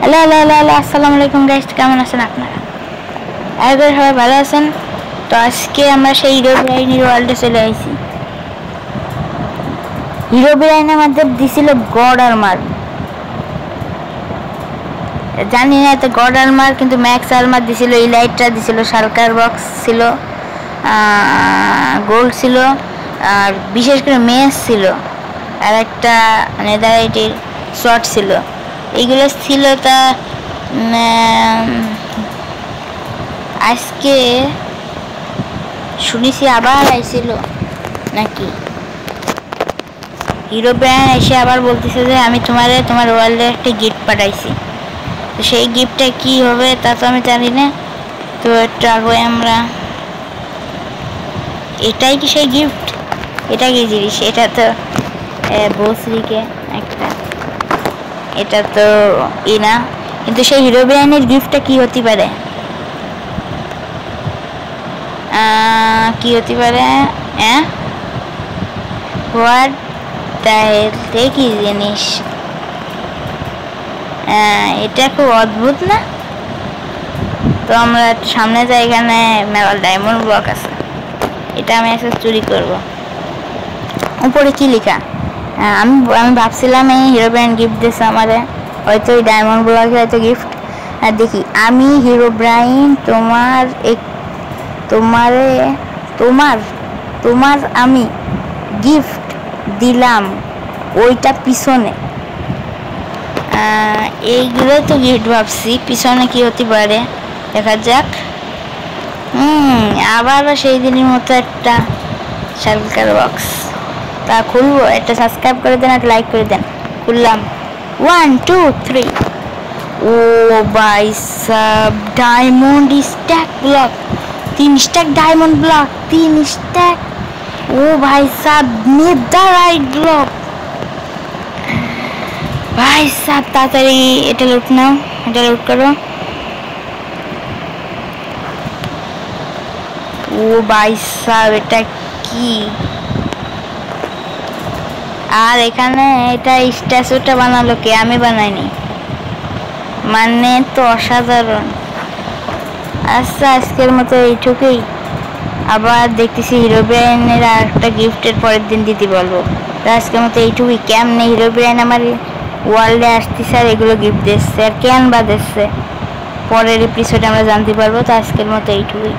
Hello hello hello hello আসসালামু আলাইকুম guys, কেমন আছেন আপনারা? আশা সবাই ভালো আছেন। তো আজকে আমরা সেই হিরো ব্রাইনের ওয়ার্ল্ডে চলে আসছি। হিরো ব্রাইনের মধ্যে দিছিল গড আর্মার, জানি না তো গড আর্মার, কিন্তু ম্যাক্স আর্মার দিছিল, ইলাইট্রা দিছিল, শালকার বক্স ছিল, গোল্ড ছিল, আর বিশেষ করে মেস ছিল, আর একটা নেদারাইটের শর্ট ছিল। এইগুলো ছিল। তা আজকে শুনেছি আবার আইছিল নাকি হিরো ব্র্যান্ড এসে আবার বলতেছে যে আমি তোমার ওয়ার্ল্ডে একটা গিফট পাঠাইছি। তো সেই গিফটটা কি হবে তা তো আমি জানি না। তো একটু আগে আমরা, এটাই কি সেই গিফট? এটা কি জিনিস? এটা তো বসরিকে একটা, এটা তো না, কিন্তু সেই হিরো ব্র্যান্ডের গিফটটা কি হতে পারে? কি হতে পারে? হোয়াট দ্য কি জিনিস? এটা খুব অদ্ভুত না? তো আমরা সামনে যাই, এখানে মেলা ডায়মন্ড ব্লক আছে, এটা আমি আজকে চুরি করব। উপরে কি লেখা? আমি ভাবছিলাম এই হিরো ব্র্যান্ড গিফট দিয়েছে আমারে, হয়তো ওই ডায়মন্ড ব্লকে হয়তো গিফট। আর দেখি, আমি হিরো ব্রাইন তোমার আমি গিফট দিলাম, ওইটা পিছনে। এইগুলো তো গিফট ভাবছি, পিছনে কি হতে পারে দেখা যাক। আবারও সেই দিনের মতো একটা শালকার বক্স। তা খুলবো, একটা সাবস্ক্রাইব করে দেন, একটা লাইক করে দেন। খুললাম, 1 2 3। ও ভাই সাব, diamond stack block, 3 stack diamond block, 3 stack. ও ভাই সাব, নেদারাইট ব্লক। ভাই সাব তাড়াতাড়ি এটা লুট নাও, এটা লুট করো। ও ভাই সাব, এটা কি? আর এখানে এটা স্ট্যাচুটা বানালো কে? আমি বানাইনি, মানে তো অসাধারণ। আচ্ছা, আজকের মতো এইটুকুই। আবার দেখতেছি হিরো ব্রাইনের আর একটা গিফটের পরের দিন দিতে বলবো। তো আজকের মতো এইটুকুই। কেমনে হিরো ব্রাইন আমার ওয়ার্ল্ডে আসতেছে আর এগুলো গিফট দিচ্ছে, আর কেন বা দিচ্ছে, পরের এপিসোডে আমরা জানতে পারবো। তো আজকের মতো এইটুকুই।